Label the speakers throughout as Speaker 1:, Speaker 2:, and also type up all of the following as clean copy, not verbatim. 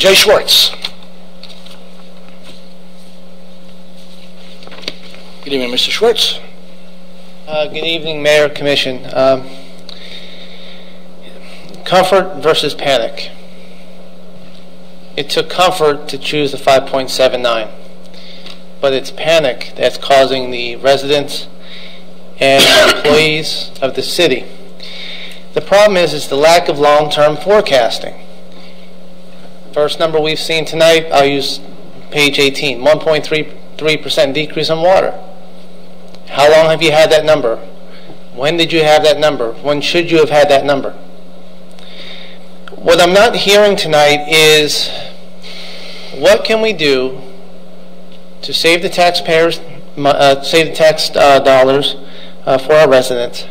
Speaker 1: Jay Schwartz. Good evening, Mr. Schwartz.
Speaker 2: Good evening, Mayor, Commission. Comfort versus panic. It took comfort to choose the 5.79, but it's panic that's causing the residents and employees of the city. The problem is the lack of long-term forecasting. First number we've seen tonight, I'll use page 18, 1.33% decrease in water. How long have you had that number? When did you have that number? When should you have had that number? What I'm not hearing tonight is what can we do to save the taxpayers, save the tax dollars for our residents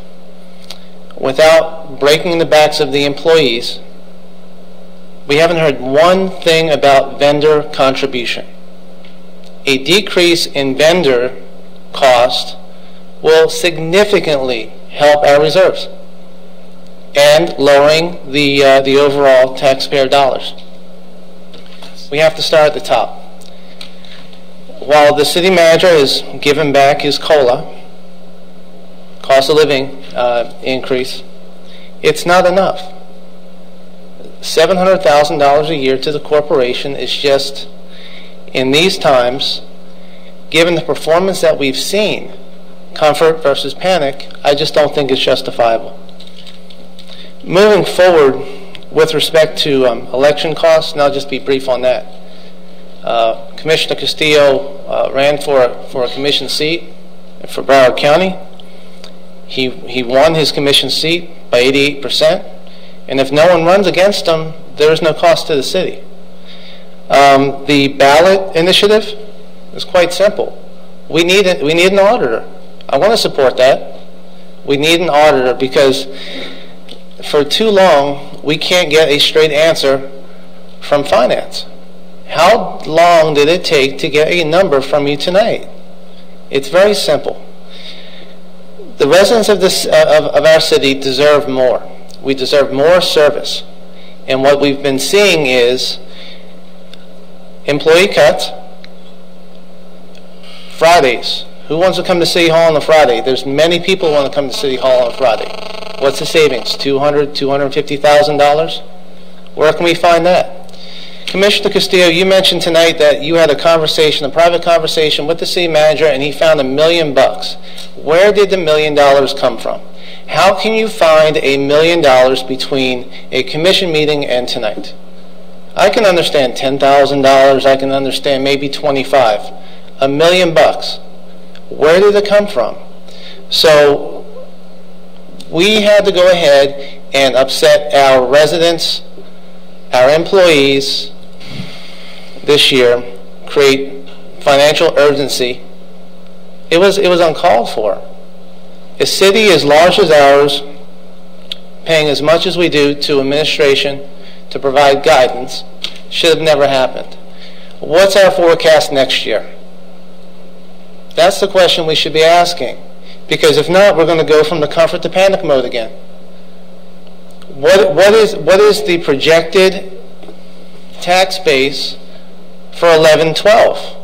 Speaker 2: without breaking the backs of the employees. We haven't heard one thing about vendor contribution. A decrease in vendor cost will significantly help our reserves and lowering the overall taxpayer dollars. We have to start at the top. While the city manager has given back his COLA, cost of living increase, it's not enough. $700,000 a year to the corporation is just, in these times, given the performance that we've seen, comfort versus panic, I just don't think it's justifiable. Moving forward with respect to election costs, and I'll just be brief on that. Commissioner Castillo ran for a commission seat for Broward County. He won his commission seat by 88%, and if no one runs against him, there is no cost to the city. The ballot initiative is quite simple. We need an auditor. I want to support that. We need an auditor because for too long we can't get a straight answer from finance. How long did it take to get a number from you tonight? It's very simple. The residents of our city deserve more. We deserve more service. And what we've been seeing is employee cuts, Fridays. Who wants to come to City Hall on a Friday? There's many people who want to come to City Hall on a Friday. What's the savings? $200,000, $250,000? Where can we find that? Commissioner Castillo, you mentioned tonight that you had a private conversation with the city manager, and he found $1 million. Where did the $1 million come from? How can you find $1 million between a commission meeting and tonight? I can understand $10,000. I can understand maybe $25,000. $1 million. Where did it come from? So we had to go ahead and upset our residents, our employees this year, create financial urgency. It was uncalled for. A city as large as ours, paying as much as we do to administration to provide guidance, should have never happened. What's our forecast next year? That's the question we should be asking. Because if not, we're going to go from the comfort to panic mode again. What is the projected tax base for 11-12?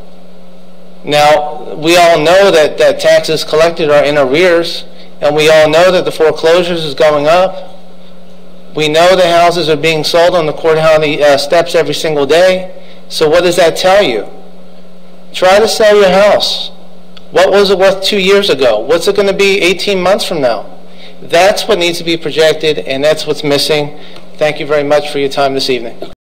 Speaker 2: Now, we all know that taxes collected are in arrears, and we all know that the foreclosures is going up. We know the houses are being sold on the Court County steps every single day. So what does that tell you? Try to sell your house. What was it worth 2 years ago? What's it going to be 18 months from now? That's what needs to be projected, and that's what's missing. Thank you very much for your time this evening.